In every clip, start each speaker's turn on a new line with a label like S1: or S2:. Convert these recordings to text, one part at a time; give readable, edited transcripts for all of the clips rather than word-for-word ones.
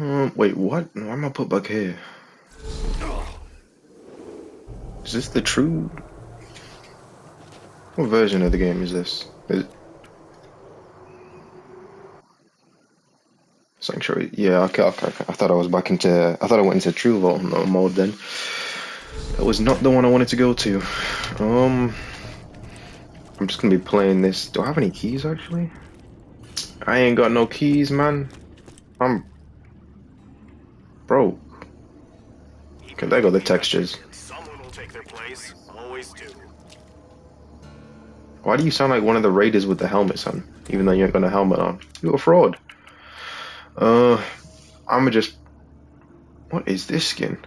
S1: Wait, what? Why am I put back here? Is this the true? What version of the game is this? Sanctuary. Yeah, okay. I thought I was back into. I thought I went into true vault mode then. That was not the one I wanted to go to. Um, I'm just gonna be playing this. Do I have any keys actually? I ain't got no keys, man. I'm broke. Okay, there go the textures.
S2: Someone will take their place. Always do.
S1: Why do you sound like one of the raiders with the helmet, son? Even though you ain't got a helmet on. You're a fraud. Uh, I'ma just. What is this skin?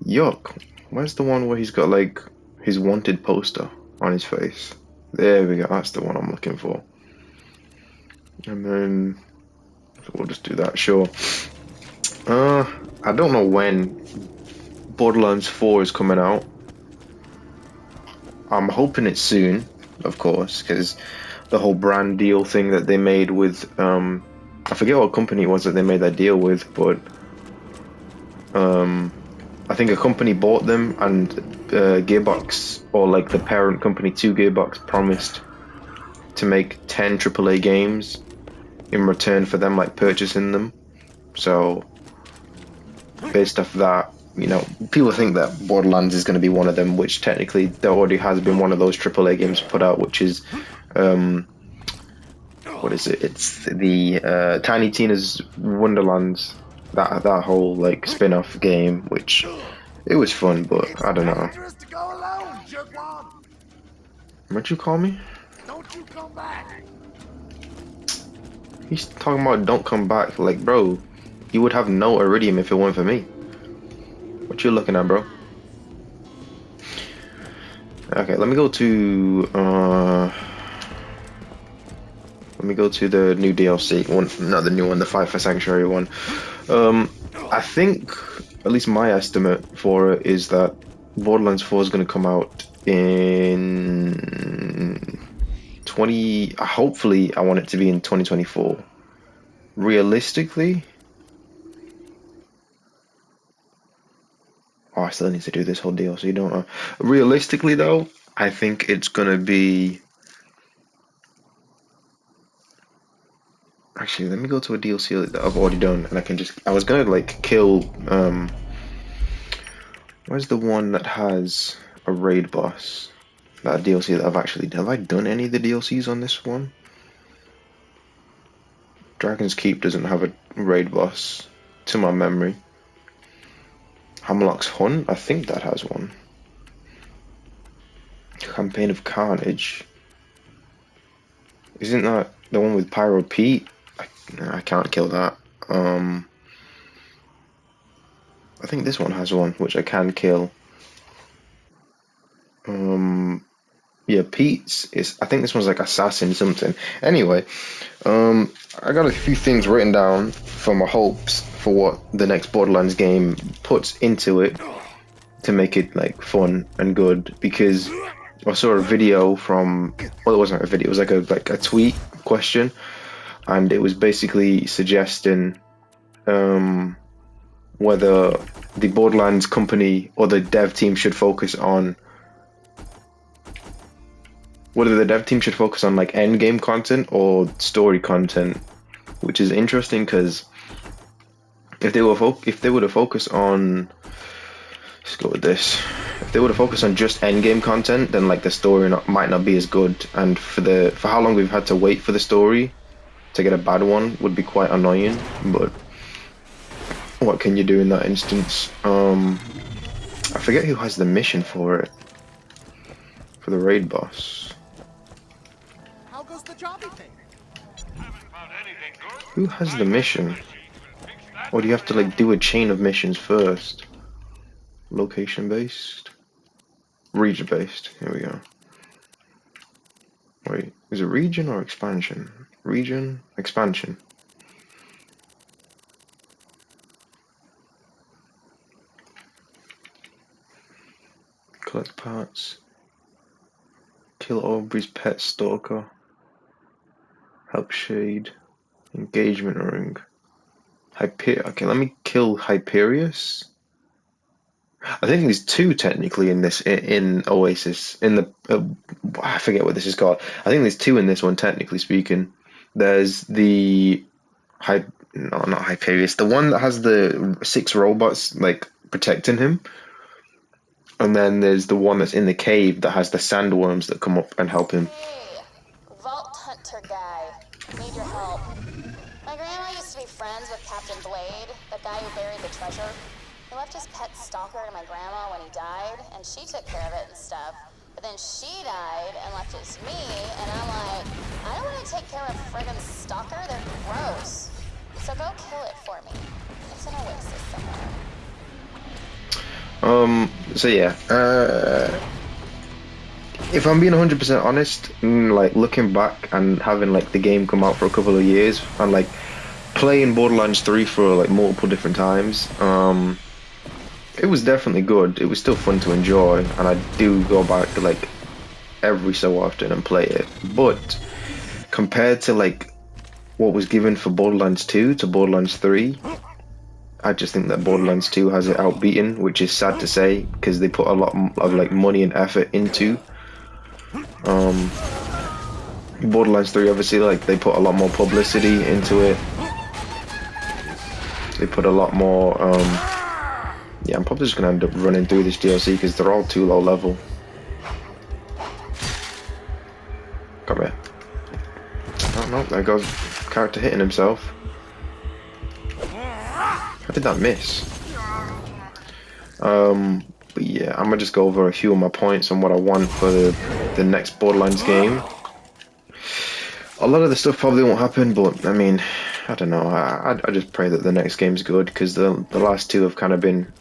S1: Yuck. Where's the one where he's got like his wanted poster on his face? There we go. That's the one I'm looking for. And then we'll just do that. Sure. I don't know when Borderlands 4 is coming out. I'm hoping it's soon, of course, because the whole brand deal thing that they made with I forget what company it was that they made that deal with, but I think a company bought them, and Gearbox, or like the parent company to Gearbox, promised to make 10 AAA games in return for them like purchasing them. So based off that, you know, people think that Borderlands is going to be one of them, which technically there already has been one of those AAA games put out, which is what is it? It's the Tiny Tina's Wonderlands. That whole like spin-off game, which it was fun, but I don't know.
S2: Dangerous to go alone, jerkwad.
S1: What'd you call me?
S2: Don't you come back.
S1: He's talking about don't come back. Like, bro, you would have no iridium if it weren't for me. What you looking at, bro? Okay, let me go to the new DLC one, not the new one, the Fight for Sanctuary one. I think, at least my estimate for it is that Borderlands 4 is going to come out in 20. Hopefully, I want it to be in 2024. Realistically, oh, I still need to do this whole DLC, don't I? Realistically, though, I think it's gonna be. Actually, let me go to a DLC that I've already done, and I can just. I was gonna like kill. Where's the one that has a raid boss? That DLC that I've actually. Have I done any of the DLCs on this one? Dragon's Keep doesn't have a raid boss, to my memory. Hamlock's Hunt, I think that has one. Campaign of Carnage. Isn't that the one with Pyro Pete? I can't kill that. I think this one has one, which I can kill. Yeah, Pete's is. I think this one's like assassin something. Anyway, I got a few things written down for my hopes for what the next Borderlands game puts into it to make it like fun and good. Because I saw a video from. Well, it wasn't a video. It was like a tweet question, and it was basically suggesting whether the Borderlands company or the dev team should focus on like end game content or story content, which is interesting because if they would have focused on, let's go with this. If they would have focused on just end game content, then like the story might not be as good, and for how long we've had to wait for the story to get a bad one would be quite annoying. But what can you do in that instance? I forget who has the mission for it, for the raid boss.
S2: How goes the jobby thing?
S1: Who has the mission? Or do you have to like do a chain of missions first? Location based? Region based. Here we go. Wait, is it region or expansion? Region, expansion. Collect parts. Kill Aubrey's pet stalker. Help Shade. Engagement ring. Okay, let me kill Hyperius. I think there's two technically in this in Oasis. In the I forget what this is called. I think there's two in this one, technically speaking. There's the no, not Hyperius, the one that has the 6 robots like protecting him, and then there's the one that's in the cave that has the sandworms that come up and help him.
S3: Hey, Vault Hunter guy. Need your help. My grandma used to be friends with Captain Blade, the guy who buried the treasure. He left his pet stalker to my grandma when he died, and she took care of it and stuff. But then she died and left it to me, and I'm like, I don't want to take care of friggin' stalker. They're gross. So go kill it for me. It's an oasis somewhere.
S1: So yeah, if I'm being 100% honest, like looking back and having like the game come out for a couple of years and like playing Borderlands 3 for like multiple different times, it was definitely good. It was still fun to enjoy, and I do go back to like every so often and play it. But compared to like what was given for Borderlands 2 to Borderlands 3, I just think that Borderlands 2 has it outbeaten, which is sad to say because they put a lot of like money and effort into Borderlands 3. Obviously, like they put a lot more publicity into it. They put a lot more yeah, I'm probably just gonna end up running through this DLC because they're all too low level. Come here. Oh no, there goes character hitting himself. How did that miss? But yeah, I'm gonna just go over a few of my points on what I want for the next Borderlands game. A lot of the stuff probably won't happen, but I mean, I don't know. I just pray that the next game's good because the last two have kind of been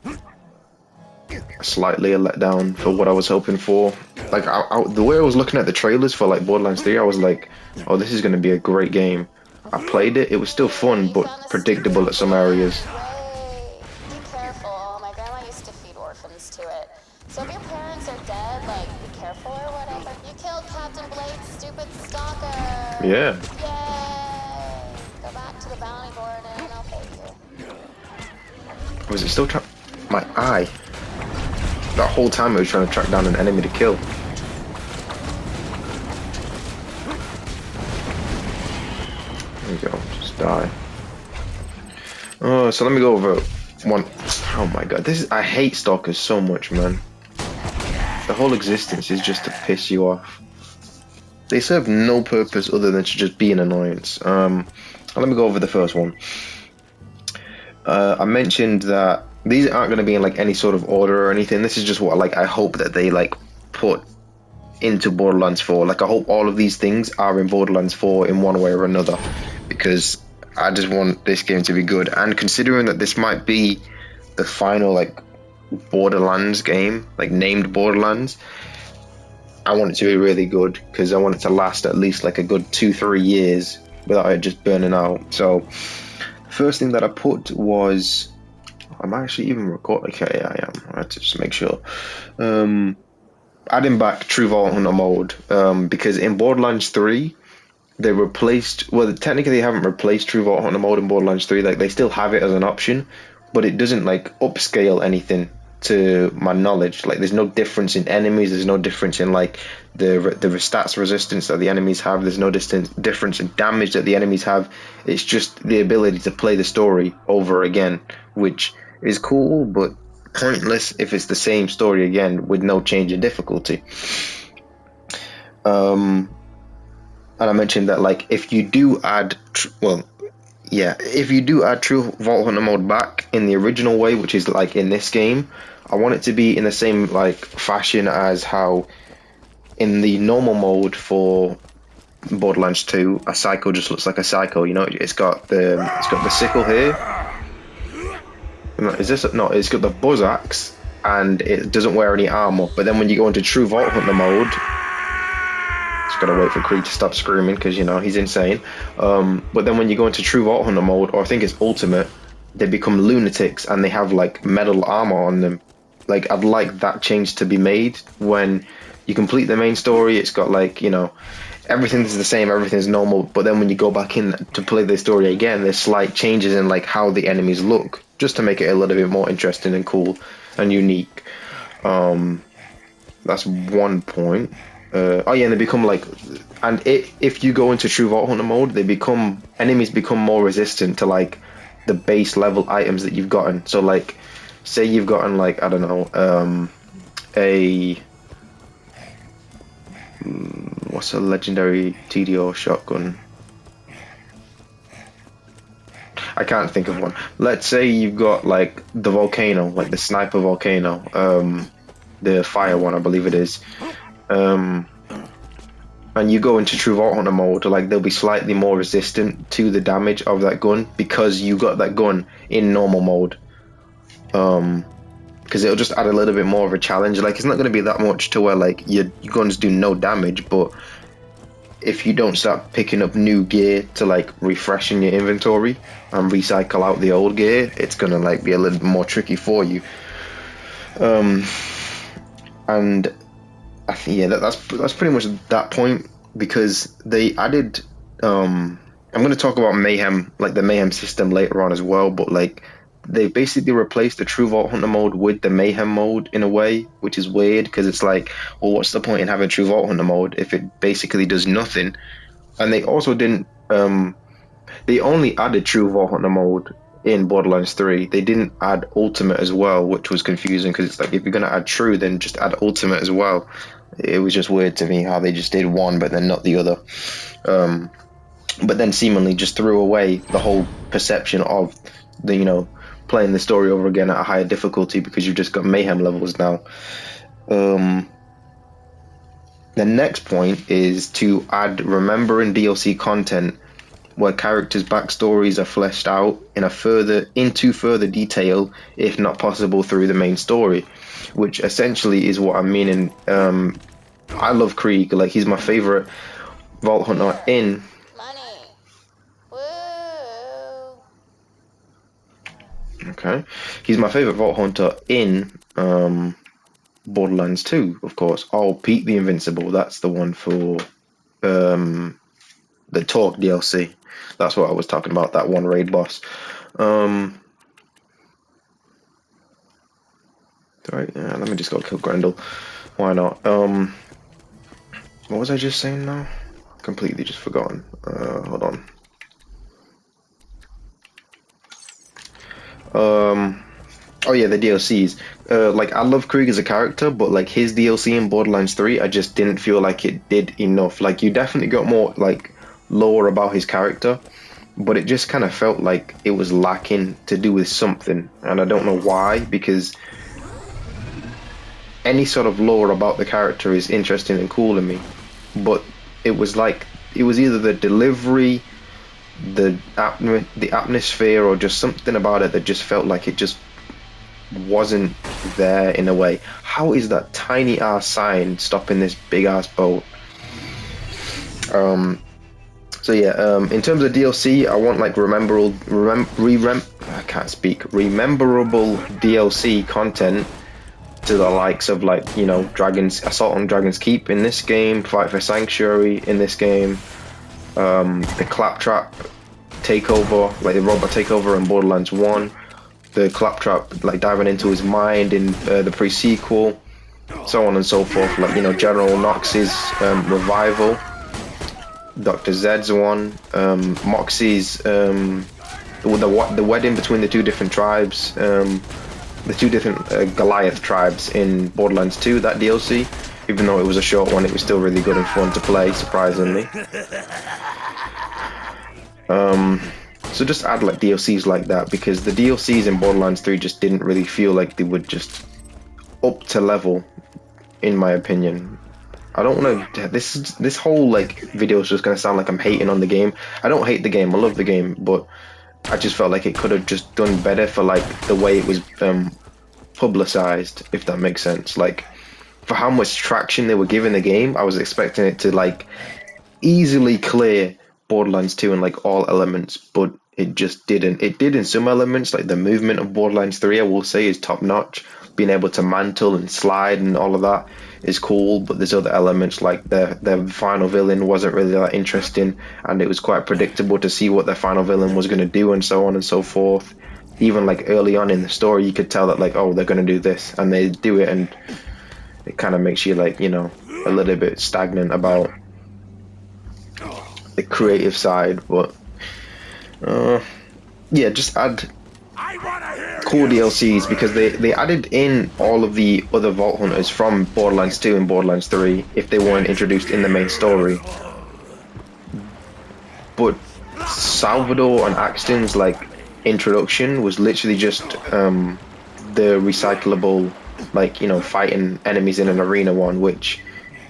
S1: slightly a letdown for what I was hoping for. Like the way I was looking at the trailers for like Borderlands 3, I was like, oh, this is gonna be a great game. I played it. It was still fun, but predictable at some areas.
S3: Be careful. My grandma used to feed orphans to it. So if your parents are dead, like, be careful or whatever. You killed Captain Blade's stupid stalker.
S1: Yeah.
S3: Yay! Go back to the bounty board and I'll pay you.
S1: Was it still my eye? That whole time I was trying to track down an enemy to kill. There you go. Just die. Oh, so let me go over one. Oh my god, I hate stalkers so much, man. The whole existence is just to piss you off. They serve no purpose other than to just be an annoyance. Let me go over the first one. I mentioned that these aren't going to be in like any sort of order or anything. This is just what like I hope that they like put into Borderlands 4. Like I hope all of these things are in Borderlands 4 in one way or another, because I just want this game to be good. And considering that this might be the final like Borderlands game, like named Borderlands, I want it to be really good because I want it to last at least like a good 2-3 years without it just burning out. So first thing that I put was, I'm actually even recording. Okay, yeah, I am. I had to just make sure. Adding back True Vault Hunter mode, because in Borderlands 3 they replaced, well, technically they haven't replaced True Vault Hunter mode in Borderlands 3. Like they still have it as an option, but it doesn't like upscale anything to my knowledge. Like there's no difference in enemies, there's no difference in like the stats resistance that the enemies have, there's no difference in damage that the enemies have. It's just the ability to play the story over again, which is cool but pointless if it's the same story again with no change in difficulty. And I mentioned that like if you do add if you do add True Vault Hunter mode back in the original way, which is like in this game, I want it to be in the same like fashion as how in the normal mode for Borderlands 2, a psycho just looks like a psycho. You know, it's got the sickle here. Is this no? It's got the buzz axe, and it doesn't wear any armor. But then when you go into True Vault Hunter mode, just gotta wait for Creed to stop screaming because you know he's insane. But then when you go into True Vault Hunter mode, or I think it's Ultimate, they become lunatics and they have like metal armor on them. Like I'd like that change to be made when you complete the main story. It's got like, you know, everything's the same, everything's normal, but then when you go back in to play the story again, there's slight changes in like how the enemies look, just to make it a little bit more interesting and cool and unique. That's one point. Oh yeah, and they become like, and if you go into true Vault Hunter mode, enemies become more resistant to like the base level items that you've gotten. So like, say you've gotten like, I don't know, what's a legendary TDO shotgun? I can't think of one. Let's say you've got like the volcano, like the sniper volcano, the fire one, I believe it is. And you go into true Vault Hunter mode, like they'll be slightly more resistant to the damage of that gun because you got that gun in normal mode. Because it'll just add a little bit more of a challenge. Like it's not going to be that much to where like your guns do no damage, but if you don't start picking up new gear to like refresh in your inventory and recycle out the old gear, it's going to like be a little bit more tricky for you. And I think, yeah, that's pretty much that point, because they added. I'm going to talk about Mayhem, like the Mayhem system later on as well, but like they basically replaced the True Vault Hunter mode with the Mayhem mode in a way, which is weird because it's like, well, what's the point in having True Vault Hunter mode if it basically does nothing? And they also didn't. They only added True Vault Hunter mode in Borderlands 3. They didn't add Ultimate as well, which was confusing because it's like, if you're going to add True, then just add Ultimate as well. It was just weird to me how they just did one but then not the other. But then seemingly just threw away the whole perception of the, playing the story over again at a higher difficulty because you've just got Mayhem levels now. The next point is to add Remembering DLC content where characters' backstories are fleshed out into further detail, if not possible through the main story, which essentially is what I'm meaning. I love Krieg, like he's my favorite Vault Hunter in.
S3: Money. Woo.
S1: Okay, he's my favorite Vault Hunter in Borderlands 2, of course. Oh, Pete the Invincible, that's the one for the Talk DLC. That's what I was talking about, that one raid boss. Right, yeah, let me just go kill Grendel. Why not? What was I just saying now? Completely just forgotten. Hold on. Oh yeah, the DLCs. Like I love Krieg as a character, but like his DLC in Borderlands 3, I just didn't feel like it did enough. Like you definitely got more like lore about his character, but it just kind of felt like it was lacking to do with something, and I don't know why, because any sort of lore about the character is interesting and cool to me, but it was either the delivery, the atmosphere, or just something about it that just felt like it just wasn't there in a way. How is that tiny ass sign stopping this big ass boat? So yeah, in terms of DLC, I want like rememberable DLC content to the likes of like, Assault on Dragon's Keep in this game, Fight for Sanctuary in this game, the Claptrap takeover, like the robot takeover in Borderlands 1, the Claptrap like diving into his mind in the pre-sequel, so on and so forth, like, General Knox's revival, Dr. Zed's one, Moxie's the wedding between the two different tribes, the two different Goliath tribes in Borderlands 2, that DLC. Even though it was a short one, it was still really good and fun to play, surprisingly. So just add like DLCs like that, because the DLCs in Borderlands 3 just didn't really feel like they would just up to level, in my opinion. I don't want to. This whole like video is just gonna sound like I'm hating on the game. I don't hate the game. I love the game, but I just felt like it could have just done better for like the way it was publicized, if that makes sense. Like for how much traction they were giving the game, I was expecting it to like easily clear Borderlands 2 in like all elements, but it just didn't. It did in some elements, like the movement of Borderlands 3, I will say, is top notch. being able to mantle and slide and all of that is cool, but there's other elements like their final villain wasn't really that interesting, and it was quite predictable to see what their final villain was going to do and so on and so forth. Even like early on in the story, you could tell that like, oh, they're going to do this, and they do it, and it kind of makes you like, you know, a little bit stagnant about the creative side. But yeah, just add cool DLCs, because they added in all of the other Vault Hunters from Borderlands 2 and Borderlands 3 if they weren't introduced in the main story. But Salvador and Axton's like introduction was literally just the recyclable, like, you know, fighting enemies in an arena one, which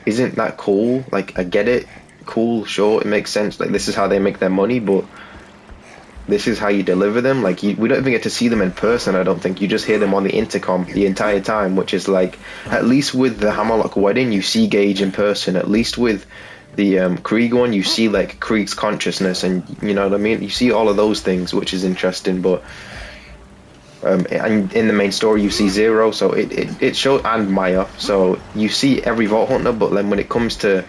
S1: isn't that cool. Like, I get it, cool, sure, it makes sense, like this is how they make their money, but this is how you deliver them. Like, we don't even get to see them in person, I don't think. You just hear them on the intercom the entire time, which is like, at least with the Hammerlock Wedding you see Gage in person. At least with the Krieg one you see like Krieg's consciousness, and you know what I mean, you see all of those things, which is interesting. But and in the main story you see Zero, so it shows, and Maya, so you see every Vault Hunter. But then when it comes to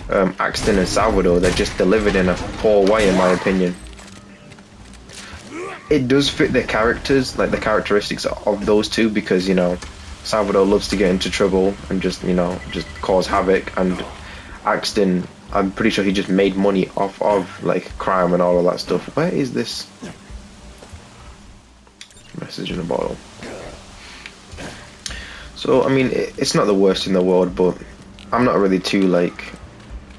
S1: Axton and Salvador, they're just delivered in a poor way, in my opinion. It does fit the characters, like the characteristics of those two, because, you know, Salvador loves to get into trouble and just, you know, just cause havoc, and Axton, I'm pretty sure he just made money off of like crime and all of that stuff. Where is this message in a bottle? So I mean, it's not the worst in the world, but I'm not really too like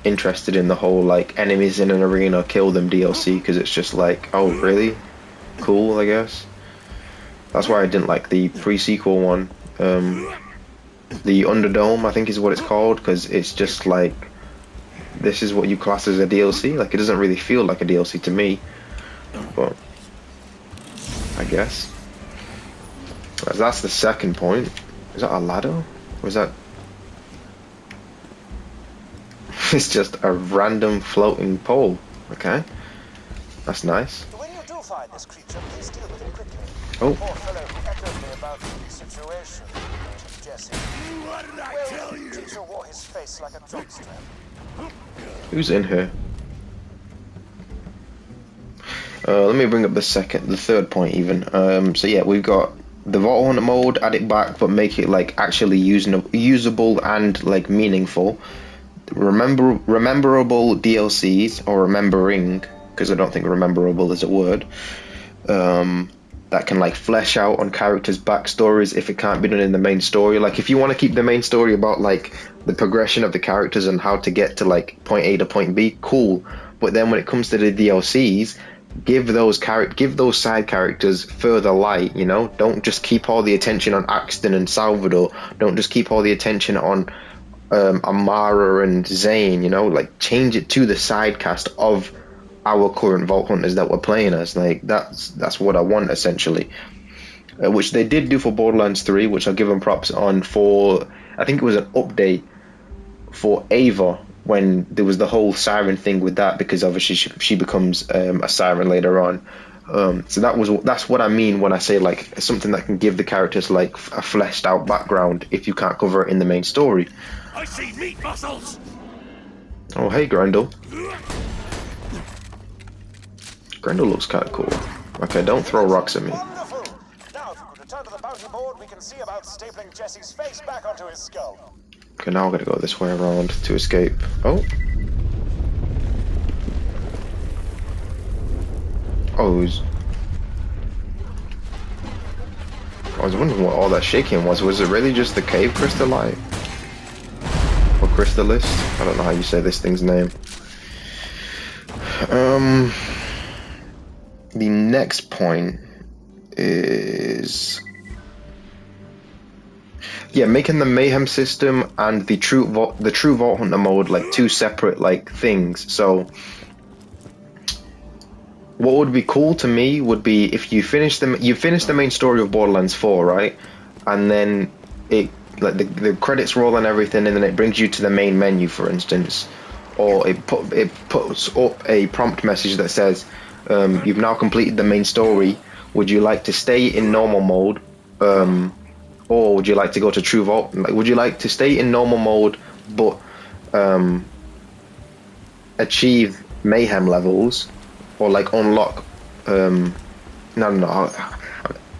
S1: interested in the whole like enemies in an arena, kill them DLC, because it's just like, oh really? Cool, I guess. That's why I didn't like the pre-sequel one, the Underdome I think is what it's called, because it's just like, this is what you class as a DLC. Like, it doesn't really feel like a DLC to me, but I guess that's the second point. Is that a ladder, or is that it's just a random floating pole? Okay, that's nice.
S2: When you do find this creature, please deal with it quickly.
S1: Oh.
S2: Poor fellow who echoed me about the situation. Jesse. What did I tell you? Teacher wore his face like a jockstrap.
S1: Who's in here? Let me bring up the third point even. So yeah, we've got the Vault Hunter mode, add it back, but make it like actually usable and like meaningful. Rememberable DLCs, or remembering, because I don't think rememberable is a word. That can like flesh out on characters' backstories if it can't be done in the main story. Like, if you want to keep the main story about like the progression of the characters and how to get to like point A to point B, cool. But then when it comes to the DLCs, give those side characters further light, you know? Don't just keep all the attention on Axton and Salvador. Don't just keep all the attention on Amara and Zane, you know? Like, change it to the side cast of our current Vault Hunters that we're playing as. Like, that's what I want, essentially. Which they did do for Borderlands 3, which I'll give them props on. For, I think it was an update for Ava, when there was the whole siren thing with that, because obviously she becomes a siren later on. So that's what I mean when I say like something that can give the characters like a fleshed out background if you can't cover it in the main story.
S2: I see meat muscles.
S1: Oh hey, Grendel. Grendel looks kind of cool. Okay, don't throw rocks at me.
S2: Wonderful. Now, if you could return to the bounty board, we can see about stapling Jesse's face back onto his skull.
S1: Okay, now I'm gonna go this way around to escape. Oh. Oh, I was wondering what all that shaking was. Was it really just the cave crystallite? Or crystallist? I don't know how you say this thing's name. The next point is, yeah, making the mayhem system and the true Vault Hunter mode like two separate like things. So what would be cool to me would be if you finish the main story of Borderlands 4, right? And then it like the credits roll and everything, and then it brings you to the main menu, for instance, or it puts up a prompt message that says, you've now completed the main story. Would you like to stay in normal mode, or would you like to go to True Vault? Like, would you like to stay in normal mode but achieve mayhem levels, or like unlock? No.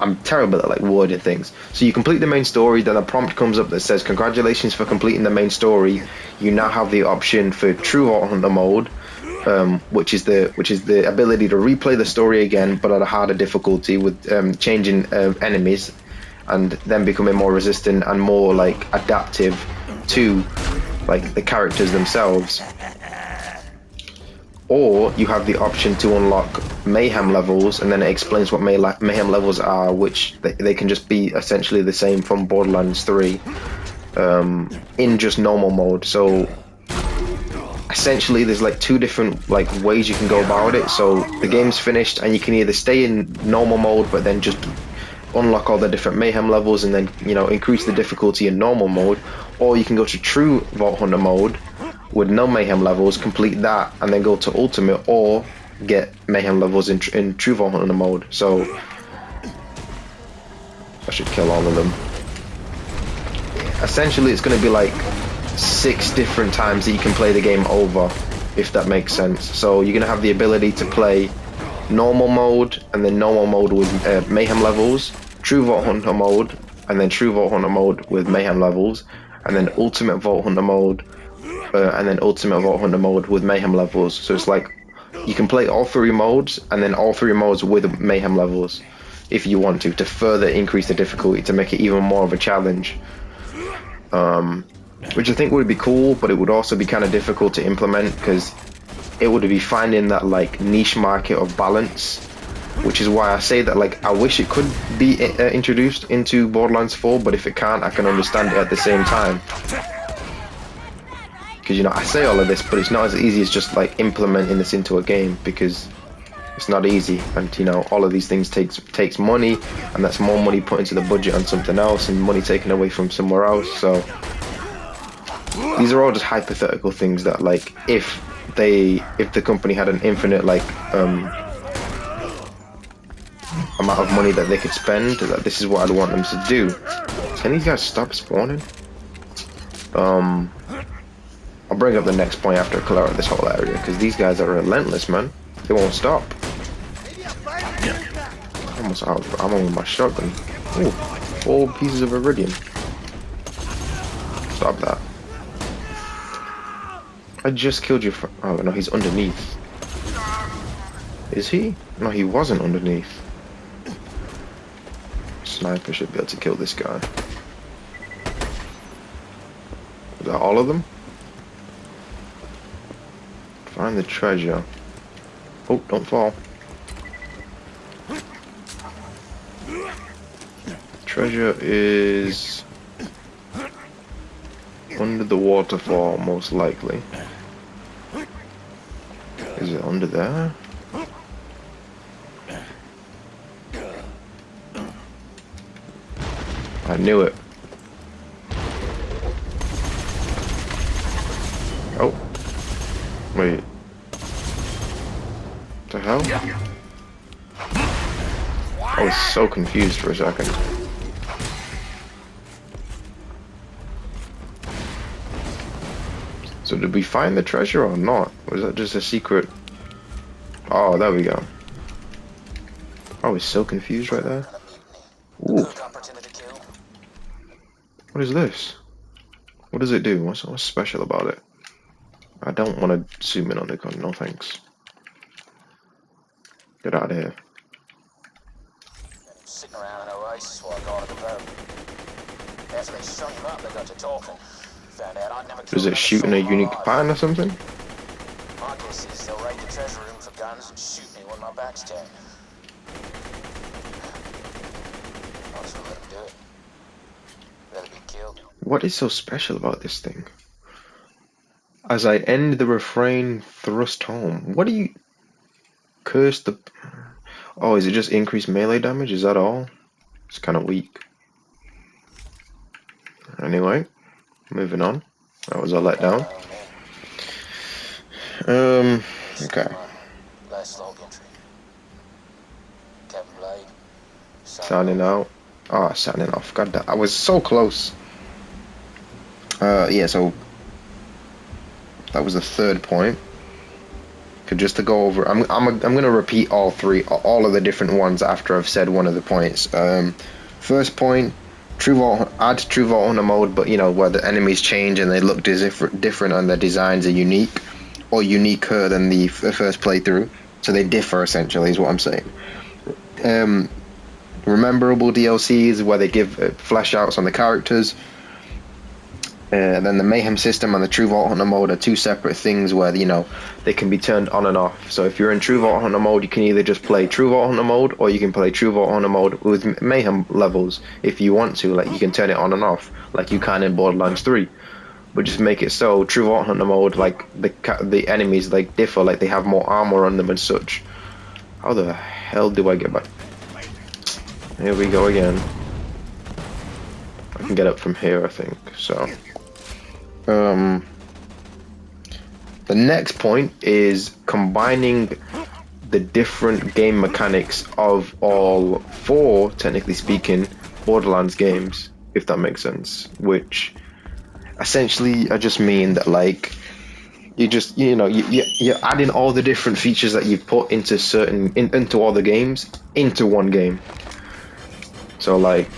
S1: I'm terrible at like wording things. So you complete the main story, then a prompt comes up that says, "Congratulations for completing the main story. You now have the option for True Vault Hunter mode." Which is the ability to replay the story again, but at a harder difficulty, with changing enemies, and then becoming more resistant and more like adaptive to like the characters themselves. Or you have the option to unlock mayhem levels, and then it explains what mayhem levels are, which they can just be essentially the same from Borderlands 3 in just normal mode. So essentially there's like two different like ways you can go about it. So the game's finished and you can either stay in normal mode but then just unlock all the different mayhem levels and then, you know, increase the difficulty in normal mode, or you can go to True Vault Hunter mode with no mayhem levels, complete that, and then go to ultimate or get mayhem levels in True Vault Hunter mode. So I should kill all of them. Essentially it's going to be like 6 different times that you can play the game over, if that makes sense. So you're going to have the ability to play normal mode, and then normal mode with mayhem levels, True Vault Hunter mode, and then True Vault Hunter mode with mayhem levels, and then Ultimate Vault Hunter mode, and then Ultimate Vault Hunter mode with mayhem levels. So it's like you can play all 3 modes, and then all 3 modes with mayhem levels if you want to further increase the difficulty, to make it even more of a challenge. Which I think would be cool, but it would also be kind of difficult to implement, because it would be finding that like niche market of balance, which is why I say that like I wish it could be introduced into Borderlands 4, but if it can't, I can understand it at the same time. Because, you know, I say all of this, but it's not as easy as just like implementing this into a game, because it's not easy, and you know, all of these things takes money, and that's more money put into the budget on something else, and money taken away from somewhere else. So these are all just hypothetical things that, like, if the company had an infinite like amount of money that they could spend, that this is what I'd want them to do. Can these guys stop spawning? I'll bring up the next point after I clear out this whole area, because these guys are relentless, man. They won't stop. Almost out of ammo with my shotgun. Ooh, 4 pieces of iridium. Stop that. I just killed you for... Oh, no, he's underneath. Is he? No, he wasn't underneath. Sniper should be able to kill this guy. Is that all of them? Find the treasure. Oh, don't fall. Treasure is under the waterfall, most likely. Is it under there? I knew it. Oh. Wait. What the hell? I was so confused for a second. So did we find the treasure or not? Or was that just a secret? Oh, there we go. I was so confused right there. Ooh. What is this? What does it do? What's special about it? I don't want to zoom in on the gun, no thanks. Get out of here.
S2: Sitting around in Oasis while I got to the boat. After they strung him up, they got to talking. Found out I'd never killed
S1: Is it shooting a unique pattern or something?
S2: My guess is they'll raid the treasure room for guns and shoot me when my back's turned. I'll just let them do it. Rather be killed.
S1: What is so special about this thing? As I end the refrain, thrust home. What do you... Curse the... Oh, is it just increased melee damage? Is that all? It's kind of weak. Anyway, moving on. That was a letdown. Okay.
S2: Last log entry. Captain Blade.
S1: Signing out. Oh, signing off. God damn, I was so close. Yeah, so that was the third point. Just to go over, I'm gonna repeat all of the different ones after I've said one of the points. First point, add True Vault Hunter mode, but you know where the enemies change and they look different and their designs are unique or uniquer than the first playthrough, so they differ essentially, is what I'm saying. Rememberable DLCs where they give flash outs on the characters. Then the Mayhem system and the True Vault Hunter mode are two separate things where, you know, they can be turned on and off. So if you're in True Vault Hunter mode, you can either just play True Vault Hunter mode, or you can play True Vault Hunter mode with Mayhem levels if you want to. Like, you can turn it on and off, like you can in Borderlands 3. But just make it so True Vault Hunter mode, like, the enemies, like, differ, like, they have more armor on them and such. How the hell do I get back? Here we go again. I can get up from here, I think, so... the next point is combining the different game mechanics of all four, technically speaking, Borderlands games, if that makes sense. Which essentially I just mean that, like, you're adding all the different features that you've put into into all the games into one game. So like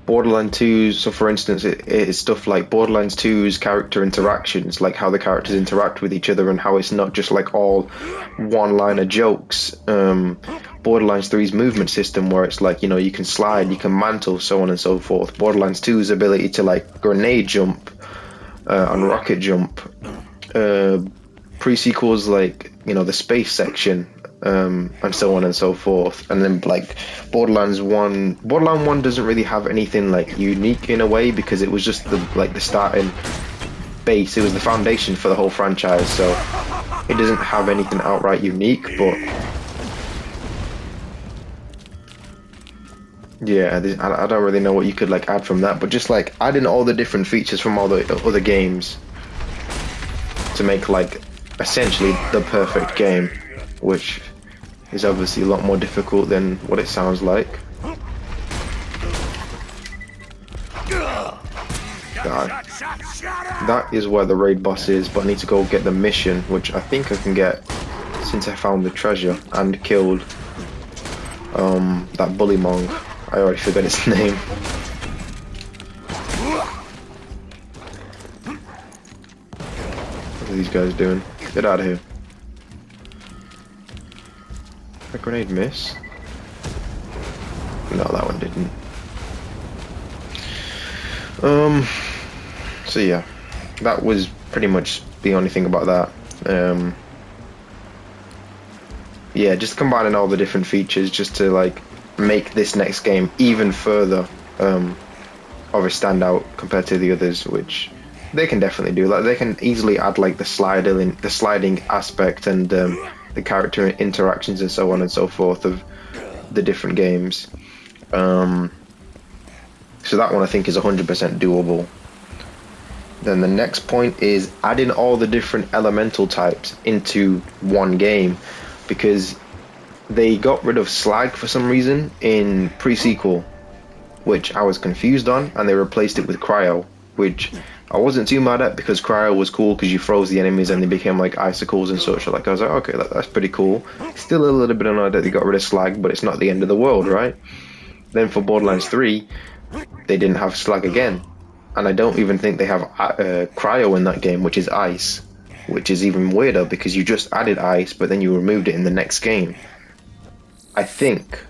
S1: Borderlands 2, so for instance, it's stuff like Borderlands 2's character interactions, like how the characters interact with each other and how it's not just like all one-liner jokes. Borderlands 3's movement system, where it's like, you know, you can slide, you can mantle, so on and so forth. Borderlands 2's ability to like grenade jump and rocket jump. Pre-sequels like, you know, the space section. And so on and so forth. And then like Borderlands 1 doesn't really have anything like unique in a way, because it was just the starting base. It was the foundation for the whole franchise, so it doesn't have anything outright unique. But yeah, I don't really know what you could like add from that, but just like adding all the different features from all the other games to make like essentially the perfect game, which is obviously a lot more difficult than what it sounds like. God. That is where the raid boss is, but I need to go get the mission, which I think I can get since I found the treasure and killed that bullymong. I already forgot its name. What are these guys doing? Get out of here. A grenade miss? No, that one didn't. So yeah, that was pretty much the only thing about that. Yeah, just combining all the different features just to like make this next game even further of a standout compared to the others, which they can definitely do. Like, they can easily add like the sliding aspect and the character interactions and so on and so forth of the different games. So that one I think is 100% doable. Then the next point is adding all the different elemental types into one game, because they got rid of slag for some reason in pre-sequel, which I was confused on, and they replaced it with cryo, which I wasn't too mad at, because cryo was cool because you froze the enemies and they became like icicles and such. Like, I was like, okay, that's pretty cool. Still a little bit annoyed that they got rid of slag, but it's not the end of the world, right? Then for Borderlands 3, they didn't have slag again, and I don't even think they have cryo in that game, which is ice, which is even weirder because you just added ice, but then you removed it in the next game. I think,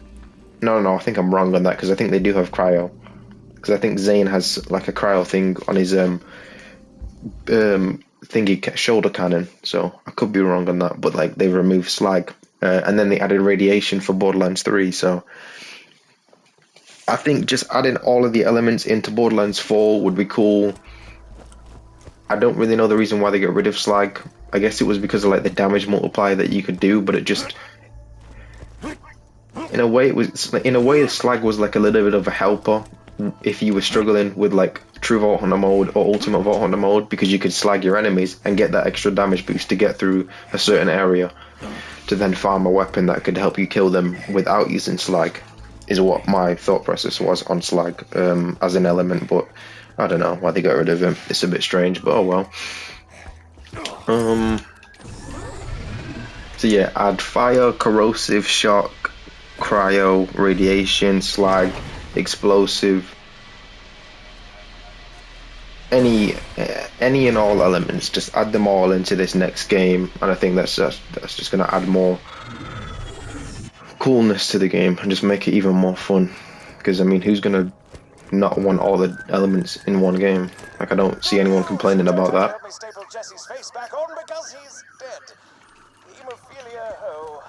S1: no, I think I'm wrong on that, because I think they do have cryo. Because I think Zane has like a cryo thing on his thingy shoulder cannon, so I could be wrong on that. But like, they removed slag, and then they added radiation for Borderlands 3. So I think just adding all of the elements into Borderlands 4 would be cool. I don't really know the reason why they got rid of slag. I guess it was because of like the damage multiplier that you could do, but it just, in a way, slag was like a little bit of a helper if you were struggling with like True Vault Hunter mode or Ultimate Vault Hunter mode, because you could slag your enemies and get that extra damage boost to get through a certain area. to then farm a weapon that could help you kill them without using slag, is what my thought process was on slag as an element. But I don't know why they got rid of him. It's a bit strange, but oh well. So yeah, add fire, corrosive, shock, cryo, radiation, slag, explosive, any and all elements. Just add them all into this next game, and I think that's just gonna add more coolness to the game and just make it even more fun. Because I mean, who's gonna not want all the elements in one game? Like, I don't see anyone complaining about that.
S2: Help me staple Jesse's face back on because he's dead. Hemophilia ho.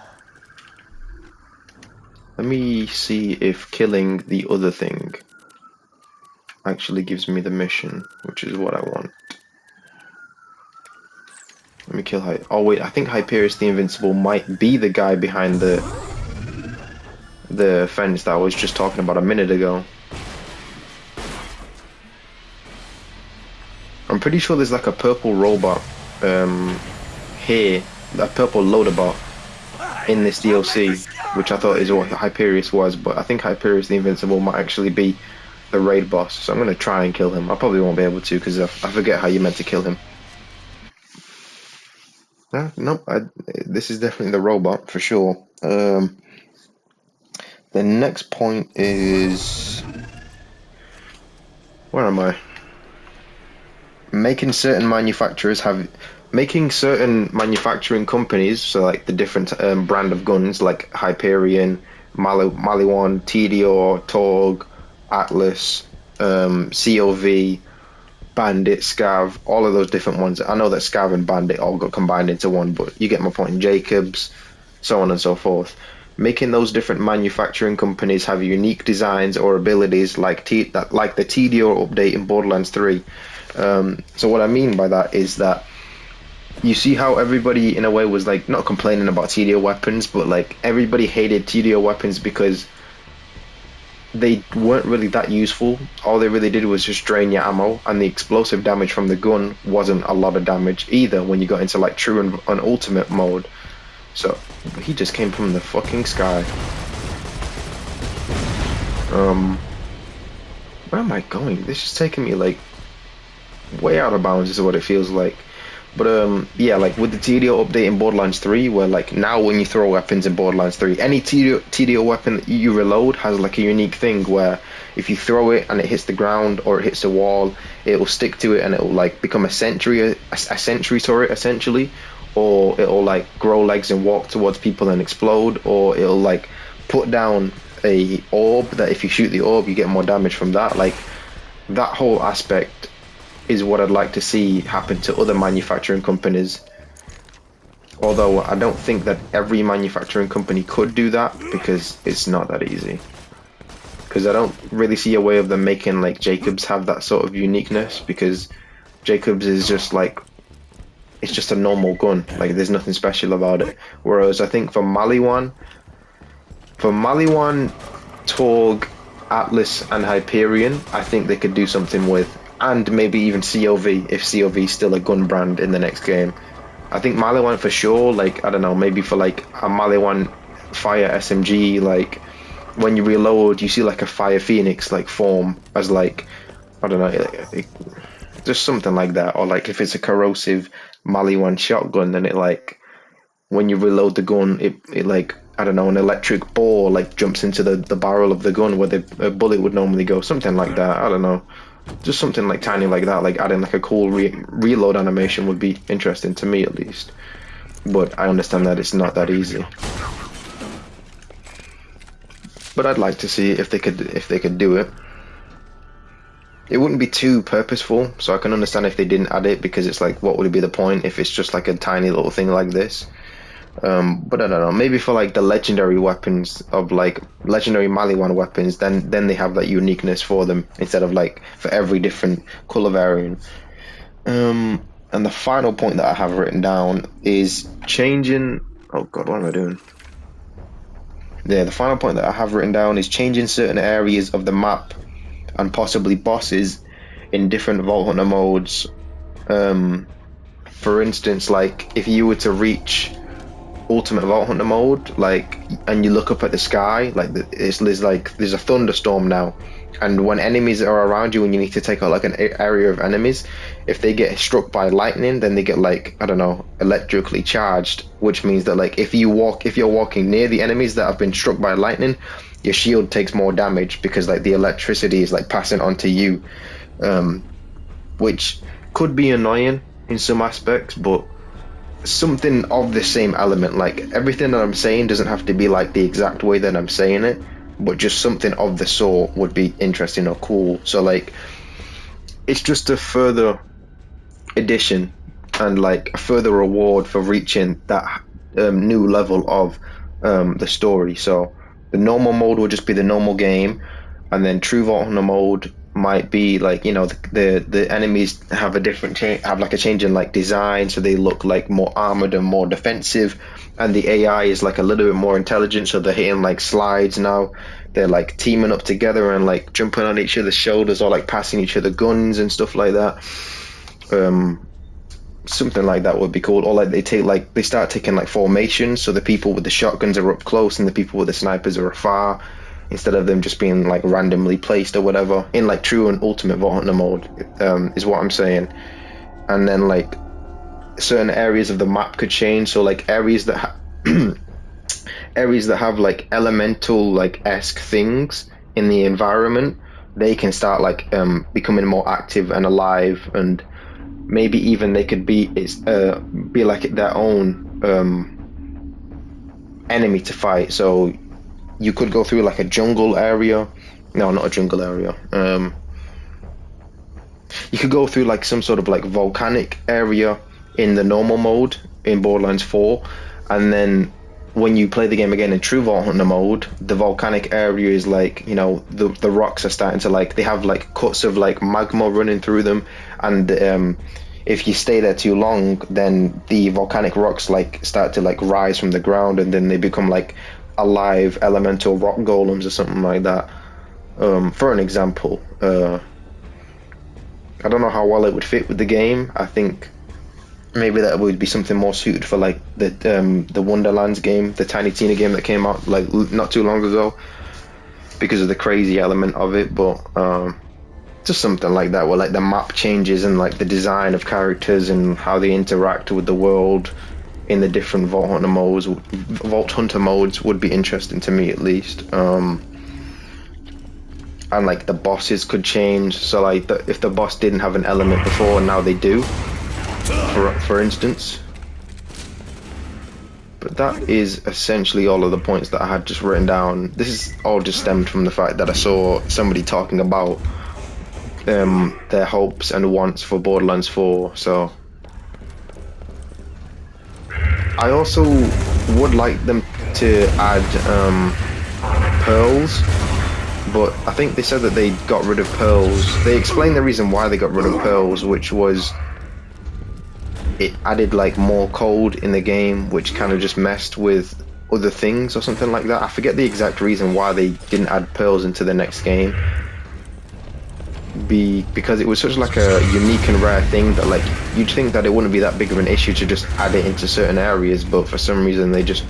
S1: Let me see if killing the other thing actually gives me the mission, which is what I want. Let me kill oh wait, I think Hyperius the Invincible might be the guy behind the fence that I was just talking about a minute ago. I'm pretty sure there's like a purple robot here, a purple loader bot in this DLC, which I thought is what Hyperius was, but I think Hyperius the Invincible might actually be the raid boss, so I'm going to try and kill him. I probably won't be able to because I forget how you're meant to kill him. Nope, this is definitely the robot for sure. The next point is... where am I? Making certain manufacturing companies, so like the different brand of guns like Hyperion, Maliwan, Tedior, Torg, Atlas, COV, Bandit, Scav, all of those different ones. I know that Scav and Bandit all got combined into one, but you get my point. Jacobs, so on and so forth. Making those different manufacturing companies have unique designs or abilities like the Tedior update in Borderlands 3. So what I mean by that is that you see how everybody in a way was like not complaining about Tedior weapons, but like everybody hated Tedior weapons because they weren't really that useful. All they really did was just drain your ammo, and the explosive damage from the gun wasn't a lot of damage either when you got into like true and ultimate mode. So he just came from the fucking sky. Where am I going? This is taking me like way out of bounds is what it feels like. But yeah, like with the TDO update in Borderlands 3, where like now when you throw weapons in Borderlands 3, any TDO weapon that you reload has like a unique thing where if you throw it and it hits the ground or it hits the wall, it will stick to it and it will like become a sentry turret essentially, or it will like grow legs and walk towards people and explode, or it'll like put down a orb that if you shoot the orb you get more damage from that. Like that whole aspect is what I'd like to see happen to other manufacturing companies, although I don't think that every manufacturing company could do that because it's not that easy, because I don't really see a way of them making like Jacobs have that sort of uniqueness, because Jacobs is just like, it's just a normal gun, like there's nothing special about it. Whereas I think for Maliwan, Torg, Atlas and Hyperion, I think they could do something with, and maybe even COV, if COV is still a gun brand in the next game. I think Maliwan for sure, like, I don't know, maybe for like a Maliwan Fire SMG, like, when you reload, you see like a Fire Phoenix, like, form as like, I don't know, just something like that. Or like if it's a corrosive Maliwan shotgun, then it like, when you reload the gun, it like, I don't know, an electric ball like jumps into the barrel of the gun where the bullet would normally go, something like that, I don't know. Just something like tiny like that, like adding like a cool reload animation would be interesting to me at least. But I understand that it's not that easy. But I'd like to see if they could do it. It wouldn't be too purposeful, so I can understand if they didn't add it, because it's like, what would be the point if it's just like a tiny little thing like this? But I don't know, maybe for like the legendary weapons of like legendary Maliwan weapons, then they have that uniqueness for them instead of like for every different color variant. And the final point that I have written down is changing, oh god, what am I doing? Yeah, the final point that I have written down is changing certain areas of the map and possibly bosses in different Vault Hunter modes. For instance, like if you were to reach Ultimate Vault Hunter mode, like, and you look up at the sky, like there's a thunderstorm now, and when enemies are around you and you need to take out like an area of enemies, if they get struck by lightning, then they get like, I don't know, electrically charged, which means that like if you're walking near the enemies that have been struck by lightning, your shield takes more damage because like the electricity is like passing onto you, which could be annoying in some aspects, but something of the same element. Like everything that I'm saying doesn't have to be like the exact way that I'm saying it, but just something of the sort would be interesting or cool. So like it's just a further addition and like a further reward for reaching that new level of the story. So the normal mode will just be the normal game, and then True Vault Hunter mode might be like, you know, the enemies have a different have like a change in like design, so they look like more armored and more defensive, and the AI is like a little bit more intelligent, so they're hitting like slides now. They're like teaming up together and like jumping on each other's shoulders or like passing each other guns and stuff like that. Something like that would be cool. Or like they start taking like formations, so the people with the shotguns are up close and the people with the snipers are afar, instead of them just being like randomly placed or whatever in like true and ultimate Vault Hunter mode, is what I'm saying. And then like certain areas of the map could change, so like areas that areas that have like elemental like esque things in the environment, they can start like becoming more active and alive, and maybe even they could be like their own enemy to fight. So you could go through like a jungle area. No, not a jungle area. You could go through like some sort of like volcanic area in the normal mode in Borderlands 4, and then when you play the game again in True Vault Hunter mode, the volcanic area is like, you know, the rocks are starting to like, they have like cuts of like magma running through them, and if you stay there too long, then the volcanic rocks like start to like rise from the ground, and then they become like alive elemental rock golems or something like that. For an example, I don't know how well it would fit with the game. I think maybe that would be something more suited for like the Wonderlands game, the Tiny Tina game that came out like not too long ago, because of the crazy element of it. But just something like that, where like the map changes and like the design of characters and how they interact with the world in the different Vault Hunter modes would be interesting to me, at least. And like the bosses could change, so like if the boss didn't have an element before, now they do, for instance. But that is essentially all of the points that I had just written down. This is all just stemmed from the fact that I saw somebody talking about their hopes and wants for Borderlands 4. So I also would like them to add pearls, but I think they said that they got rid of pearls. They explained the reason why they got rid of pearls, which was it added like more code in the game, which kind of just messed with other things or something like that. I forget the exact reason why they didn't add pearls into the next game. Because it was such like a unique and rare thing that like you'd think that it wouldn't be that big of an issue to just add it into certain areas, but for some reason they just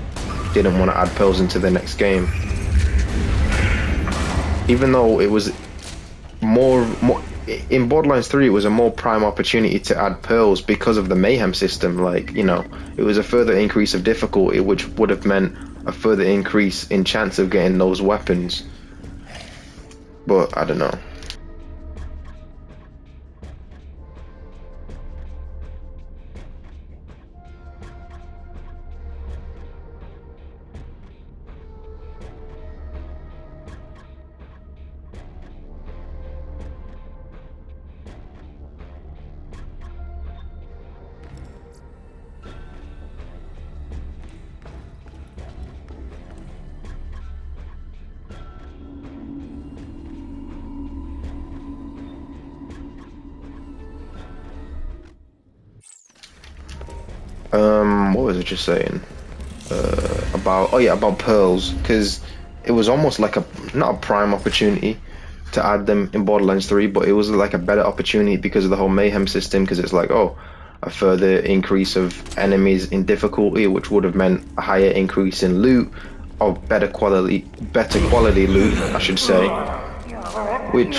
S1: didn't want to add pearls into the next game. Even though it was more in Borderlands 3, it was a more prime opportunity to add pearls because of the mayhem system. Like, you know, it was a further increase of difficulty, which would have meant a further increase in chance of getting those weapons. But I don't know. What was I just saying? About pearls, because it was almost like not a prime opportunity to add them in Borderlands 3, but it was like a better opportunity because of the whole mayhem system. Because it's like, oh, a further increase of enemies in difficulty, which would have meant a higher increase in loot, or better quality loot, I should say, which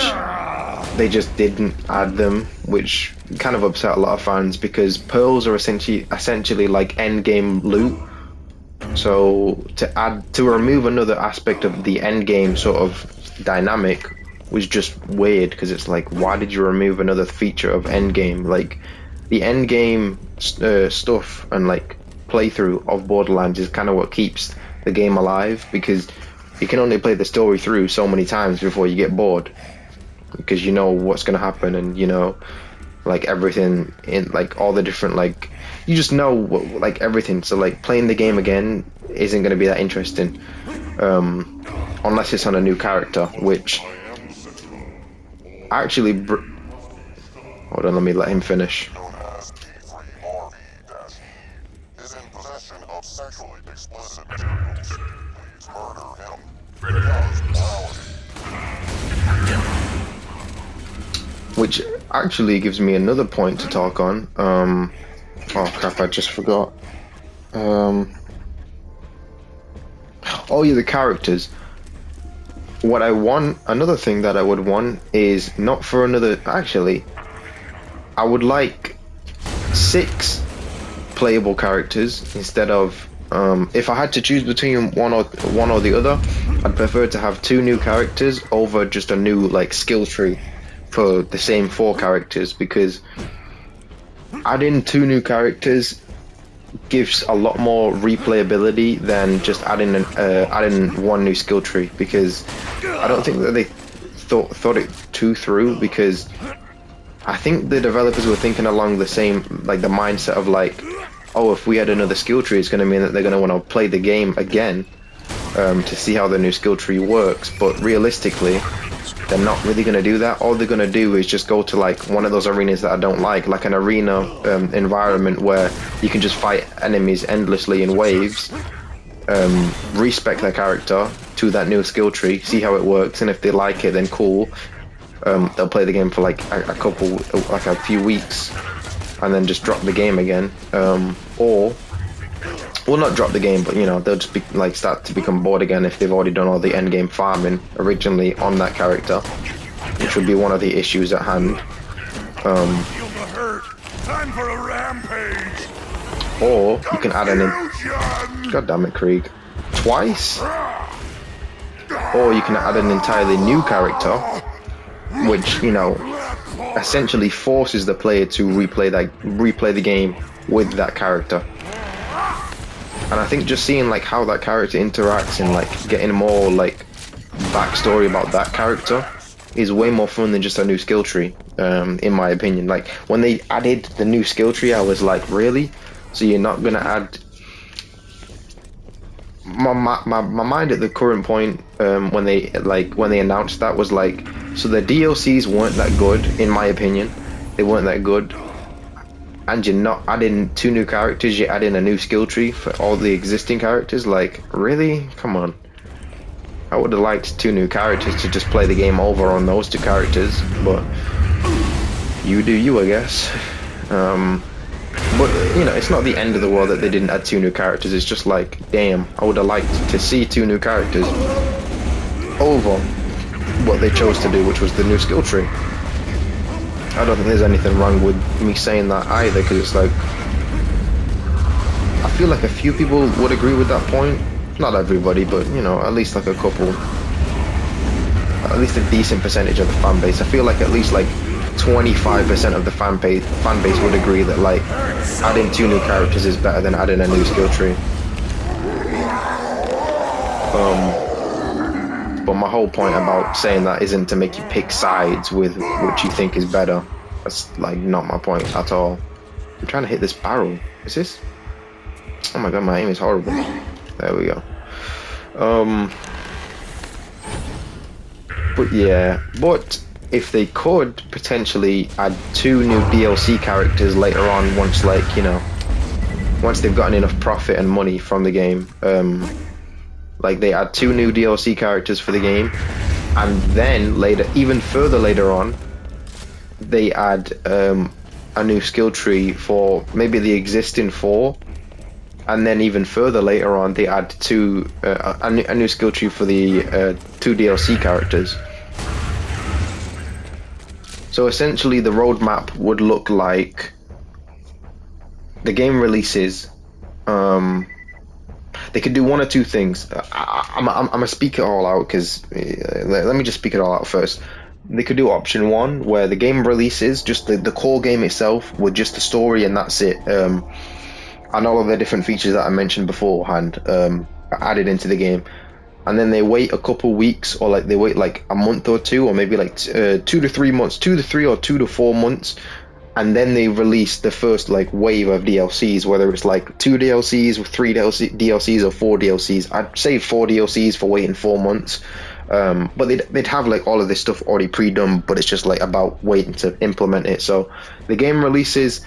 S1: they just didn't add them, which kind of upset a lot of fans because pearls are essentially like end game loot. So to remove another aspect of the end game sort of dynamic was just weird, because it's like, why did you remove another feature of end game? Like, the end game stuff and like playthrough of Borderlands is kind of what keeps the game alive, because you can only play the story through so many times before you get bored, because you know what's going to happen, and you know, like, everything in like all the different, like, you just know what, like, everything. So like playing the game again isn't going to be that interesting, unless it's on a new character, which actually hold on, let me let him finish.
S2: Is in possession of sexually explicit materials. Please murder him. Because morality.
S1: Which actually gives me another point to talk on. Oh crap, I just forgot. Oh yeah, the characters. What I want, another thing that I would want is not for another, actually, I would like 6 playable characters instead of, if I had to choose between one or the other, I'd prefer to have 2 new characters over just a new, like, skill tree for the same 4 characters, because adding 2 new characters gives a lot more replayability than just adding 1 new skill tree, because I don't think that they thought it too through, because I think the developers were thinking along the same, like, the mindset of like, oh, if we had another skill tree, it's going to mean that they're going to want to play the game again, to see how the new skill tree works. But realistically, they're not really going to do that. All they're going to do is just go to like one of those arenas that I don't like an arena environment where you can just fight enemies endlessly in waves, respec their character to that new skill tree, see how it works, and if they like it, then cool. They'll play the game for like a few weeks, and then just drop the game again, or well, not drop the game, but you know, they'll just be like start to become bored again if they've already done all the end game farming originally on that character, which would be one of the issues at hand.
S2: Feel the hurt. Time for a rampage.
S1: Or you can add God damn it, Krieg, twice. Or you can add an entirely new character, which, you know, essentially forces the player to replay the game with that character. And I think just seeing like how that character interacts and like getting more like backstory about that character is way more fun than just a new skill tree, in my opinion. Like when they added the new skill tree, I was like, really? So you're not gonna add? My mind at the current point, when they announced that, was like, so the DLCs weren't that good, in my opinion. They weren't that good. And you're not adding 2 new characters, you're adding a new skill tree for all the existing characters. Like, really? Come on. I would have liked 2 new characters to just play the game over on those 2 characters, but you do you, I guess. But, you know, it's not the end of the world that they didn't add 2 new characters. It's just like, damn, I would have liked to see 2 new characters over what they chose to do, which was the new skill tree. I don't think there's anything wrong with me saying that either, because it's like, I feel like a few people would agree with that point. Not everybody, but, you know, at least like a couple. At least a decent percentage of the fan base. I feel like at least like 25% of the fan base would agree that like adding 2 new characters is better than adding a new skill tree. But my whole point about saying that isn't to make you pick sides with what you think is better. That's like not my point at all. I'm trying to hit this barrel. Is this? Oh my god, my aim is horrible. There we go. But yeah, but if they could potentially add 2 new DLC characters later on, once like, you know, once they've gotten enough profit and money from the game, like they add 2 new DLC characters for the game, and then later, even further later on, they add a new skill tree for maybe the existing 4, and then even further later on they add a new skill tree for the 2 DLC characters. So essentially the roadmap would look like the game releases. They could do one or two things. I'm gonna speak it all out because let me just speak it all out first. They could do option 1 where the game releases just the core game itself with just the story and that's it, and all of the different features that I mentioned beforehand added into the game. And then they wait a couple weeks, or like they wait like a month or two, or maybe like 2 to 3 months, 2 to 3 or 2 to 4 months, and then they release the first like wave of DLCs, whether it's like 2 DLCs, 3 DLCs, or 4 DLCs. I'd say 4 DLCs for waiting 4 months, but they'd have like all of this stuff already pre-done, but it's just like about waiting to implement it. So the game releases,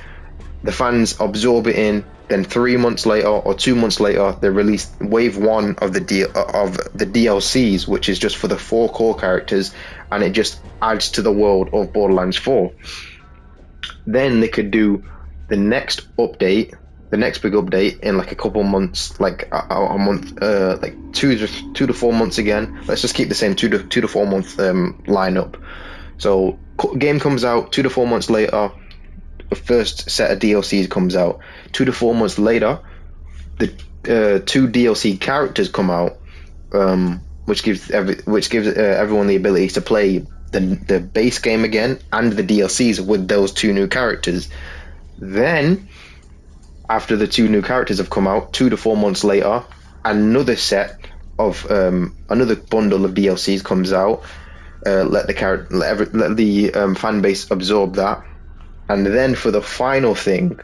S1: the fans absorb it in, then 3 months later or 2 months later they release wave 1 of the DLCs, which is just for the 4 core characters, and it just adds to the world of Borderlands 4. Then they could do the next update, the next big update in like a couple months, like a month, like 2 to 4 months again. Let's just keep the same 2 to 4 month lineup. So game comes out 2 to 4 months later. The first set of DLCs comes out 2 to 4 months later. The 2 DLC characters come out, which gives everyone the ability to play the base game again and the DLCs with those 2 new characters. Then, after the 2 new characters have come out, 2 to 4 months later, another set of another bundle of DLCs comes out. Let the fan base absorb that. And then for the final thing,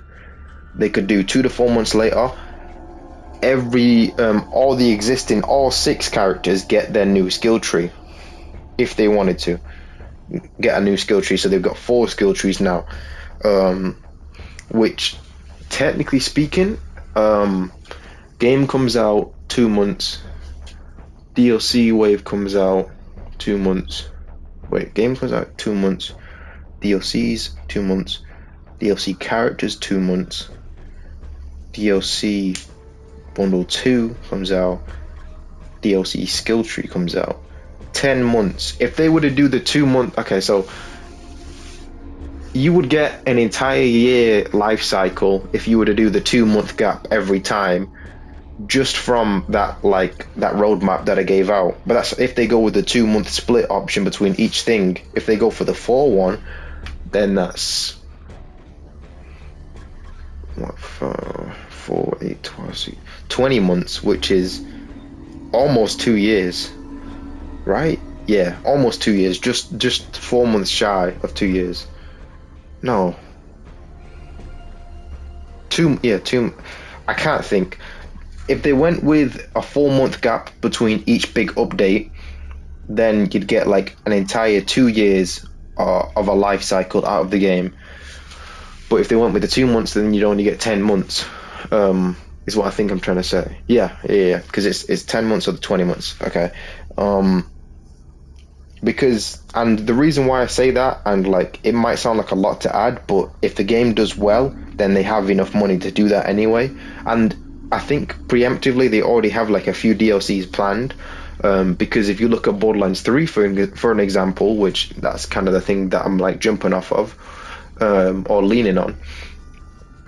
S1: they could do 2 to 4 months later. All 6 characters get their new skill tree, if they wanted to get a new skill tree. So they've got 4 skill trees now, which, technically speaking, game comes out 2 months, DLC wave comes out 2 months. Wait, game comes out 2 months. DLCs 2 months, DLC characters 2 months, DLC bundle 2 comes out, DLC skill tree comes out. 10 months. If they were to do the 2 month, okay, so you would get an entire year life cycle if you were to do the 2 month gap every time, just from that roadmap that I gave out. But that's if they go with the 2 month split option between each thing. If they go for the 4 one, then that's 4, 8, 12, 20 months, which is almost 2 years, right? Yeah, almost 2 years. Just 4 months shy of 2 years. No, 2. Yeah, 2. I can't think. If they went with a 4 month gap between each big update, then you'd get like an entire 2 years of a life cycle out of the game. But if they went with the 2 months, then you'd only get 10 months, is what I think I'm trying to say. Yeah, because it's 10 months or the 20 months. Okay. Because, and the reason why I say that, and like it might sound like a lot to add, but if the game does well, then they have enough money to do that anyway. And I think preemptively they already have like a few DLCs planned. Because if you look at Borderlands 3 for an example, which that's kind of the thing that I'm like jumping off of, or leaning on.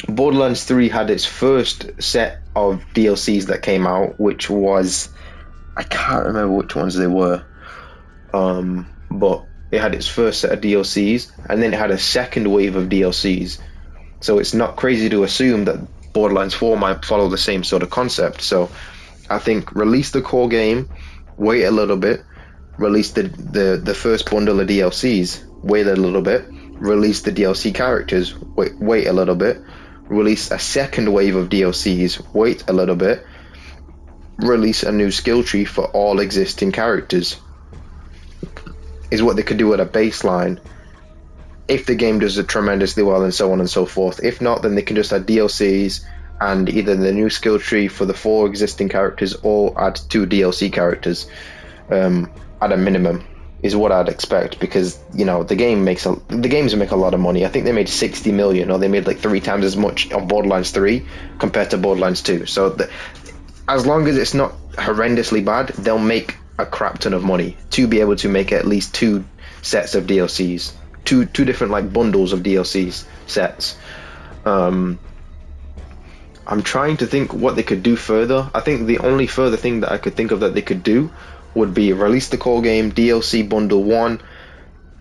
S1: Borderlands 3 had its first set of DLCs that came out, which was, I can't remember which ones they were, but it had its first set of DLCs, and then it had a second wave of DLCs. So it's not crazy to assume that Borderlands 4 might follow the same sort of concept. So I think release the core game, wait a little bit, release the first bundle of DLCs, wait a little bit, release the DLC characters, wait a little bit, release a second wave of DLCs, wait a little bit, release a new skill tree for all existing characters, is what they could do at a baseline if the game does it tremendously well, and so on and so forth. If not, then they can just add DLCs and either the new skill tree for the 4 existing characters, or add 2 DLC characters at a minimum. is what I'd expect, because the games make a lot of money. I think they made 60 million, or they made like 3 times as much on Borderlands 3 compared to Borderlands 2. So as long as it's not horrendously bad, they'll make a crap ton of money to be able to make at least 2 sets of DLCs, two different like bundles of DLCs sets. I'm trying to think what they could do further. I think the only further thing that I could think of that they could do would be release the core game, DLC bundle 1,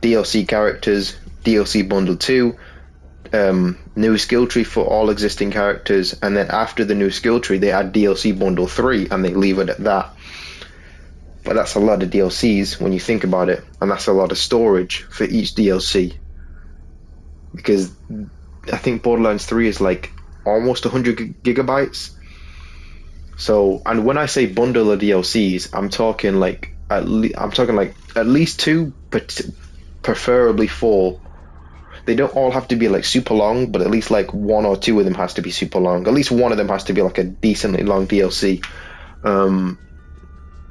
S1: DLC characters, DLC bundle 2, new skill tree for all existing characters, and then after the new skill tree they add DLC bundle 3 and they leave it at that. But that's a lot of DLCs when you think about it, and that's a lot of storage for each DLC, because I think Borderlands 3 is like almost 100 gigabytes. So, and when I say bundle of DLCs, I'm talking like at least 2, but preferably 4. They don't all have to be like super long, but at least like 1 or 2 of them has to be super long. At least one of them has to be like a decently long DLC.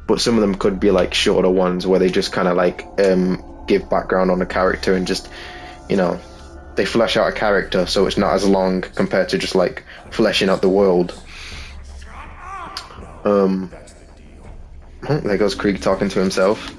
S1: But some of them could be like shorter ones where they just kind of like give background on a character and just they flesh out a character, so it's not as long compared to just like fleshing out the world. Oh, there goes Krieg talking to himself.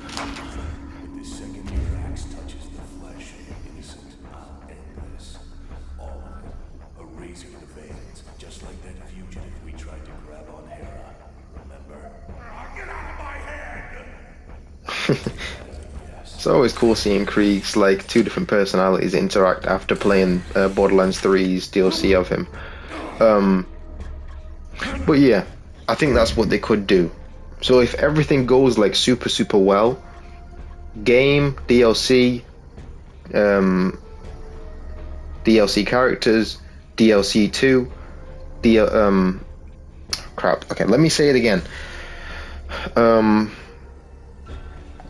S1: It's always cool seeing Krieg's like 2 different personalities interact after playing Borderlands 3's DLC of him. But yeah, I think that's what they could do. So if everything goes like super well, game, DLC, DLC characters, DLC 2, crap. Okay, let me say it again.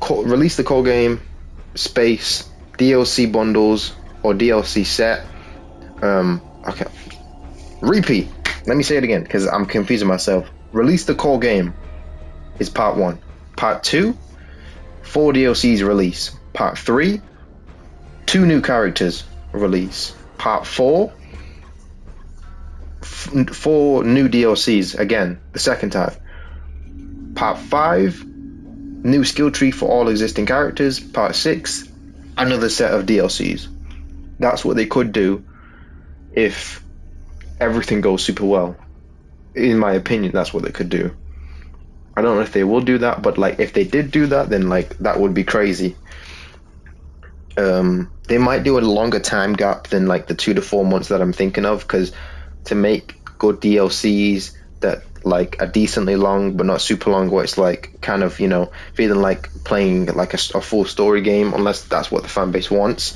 S1: Release the core game, space, DLC bundles, or DLC set. Okay. Repeat. Let me say it again, because I'm confusing myself. Release the core game is part 1. Part 2, 4 DLCs release. Part 3, 2 new characters release. Part 4, 4 new DLCs, again, the second time. Part 5, new skill tree for all existing characters. Part 6, another set of DLCs. That's what they could do if everything goes super well. In my opinion, that's what they could do. I don't know if they will do that, but like if they did do that, then like that would be crazy. They might do a longer time gap than like the 2 to 4 months that I'm thinking of, because to make good DLCs that like are decently long but not super long, where it's like kind of feeling like playing like a full story game, unless that's what the fan base wants,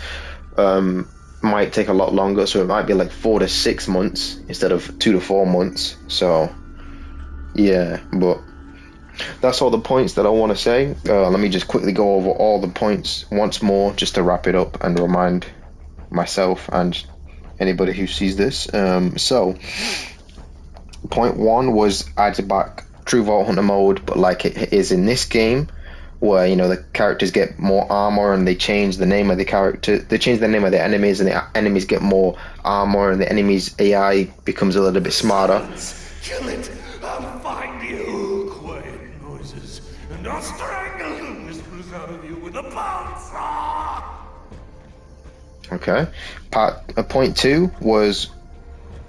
S1: might take a lot longer. So it might be like 4 to 6 months instead of 2 to 4 months. So yeah, but that's all the points that I want to say. Let me just quickly go over all the points once more, just to wrap it up and remind myself and anybody who sees this. So point 1 was added back True Vault Hunter mode, but like it is in this game, where the characters get more armor and they change the name of the character. They change the name of the enemies, and the enemies get more armor, and the enemies' AI becomes a little bit smarter.
S4: Kill it! I'll find you! Quiet noises, and I'll strangle the whispers out of you with a bone saw!
S1: Okay. Point 2 was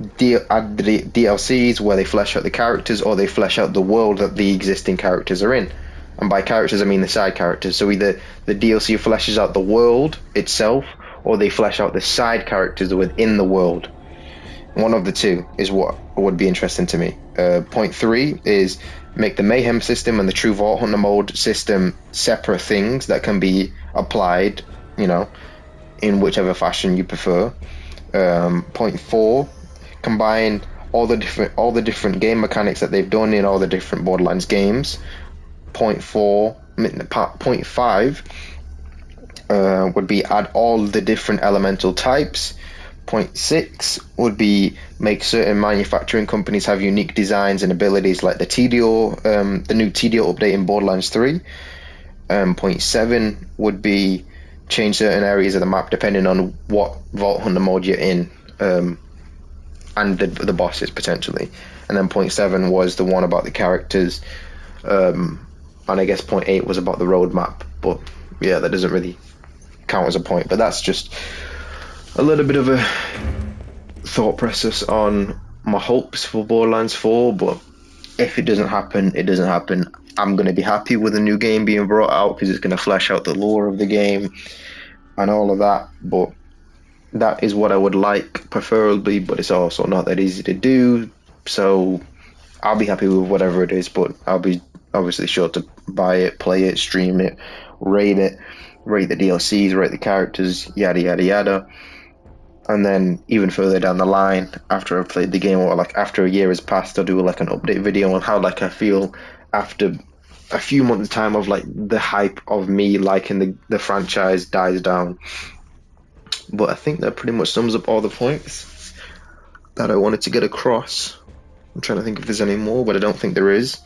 S1: add the DLCs where they flesh out the characters, or they flesh out the world that the existing characters are in. And by characters I mean the side characters. So either the DLC fleshes out the world itself, or they flesh out the side characters within the world. One of the two is what would be interesting to me. Point 3 is make the Mayhem system and the True Vault Hunter mode system separate things that can be applied, in whichever fashion you prefer. Point 4, combine all the different game mechanics that they've done in all the different Borderlands games. Point 5 would be add all the different elemental types. Point 6 would be make certain manufacturing companies have unique designs and abilities, like the TDO, the new TDO update in Borderlands 3. Point 7 would be change certain areas of the map depending on what Vault Hunter mode you're in, and the bosses potentially. And then point 7 was the one about the characters, and I guess point 8 was about the roadmap. But yeah, that doesn't really count as a point. But that's just a little bit of a thought process on my hopes for Borderlands 4. But if it doesn't happen, it doesn't happen. I'm going to be happy with a new game being brought out because it's going to flesh out the lore of the game and all of that. But that is what I would like, preferably, but it's also not that easy to do. So I'll be happy with whatever it is, but I'll be obviously sure to buy it, play it, stream it, rate the DLCs, rate the characters, yada yada yada. And then even further down the line, after I've played the game, or like after a year has passed, I'll do like an update video on how like I feel after a few months time of like the hype of me liking the franchise dies down. But I think that pretty much sums up all the points that I wanted to get across. I'm trying to think if there's any more, but I don't think there is.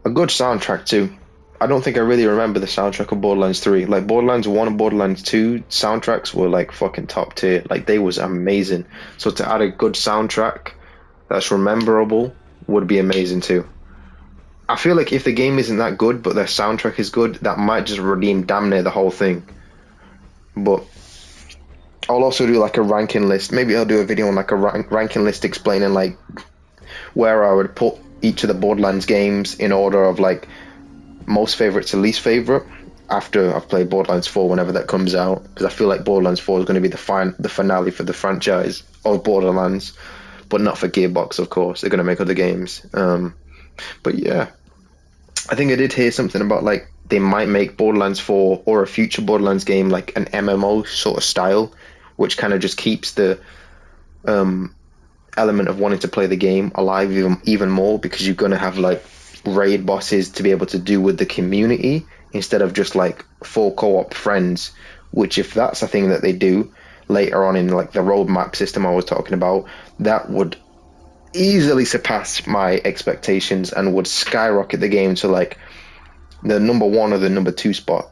S1: A good soundtrack too. I don't think I really remember the soundtrack of Borderlands 3. Like Borderlands 1 and Borderlands 2 soundtracks were like fucking top tier. Like they was amazing. So to add a good soundtrack that's rememberable would be amazing too. I feel like if the game isn't that good but their soundtrack is good, that might just redeem damn near the whole thing. But I'll also do like a ranking list. Maybe I'll do a video on like a ranking list explaining like where I would put each of the Borderlands games in order of like most favorite to least favorite after I've played Borderlands 4 whenever that comes out, because I feel like Borderlands 4 is going to be the finale for the franchise of Borderlands, but not for Gearbox, of course. They're going to make other games. But yeah, I think I did hear something about like they might make Borderlands 4 or a future Borderlands game like an MMO sort of style, which kind of just keeps the element of wanting to play the game alive even more, because you're going to have like raid bosses to be able to do with the community instead of just like full co-op friends, which if that's a thing that they do later on in like the roadmap system I was talking about, that would easily surpass my expectations and would skyrocket the game to like the number 1 or the number 2 spot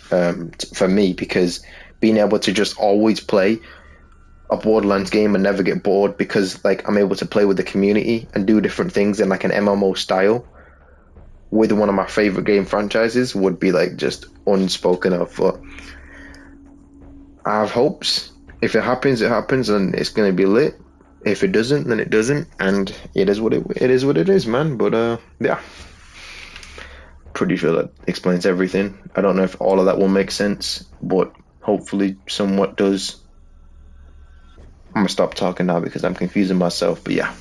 S1: for me, because being able to just always play a Borderlands game and never get bored because like I'm able to play with the community and do different things in like an MMO style with one of my favorite game franchises would be like just unspoken of. But I have hopes. If it happens, it happens, and it's gonna be lit. If it doesn't, then it doesn't, and it is what it is, man. But yeah, pretty sure that explains everything. I don't know if all of that will make sense, but hopefully somewhat does. I'm gonna stop talking now because I'm confusing myself. But yeah.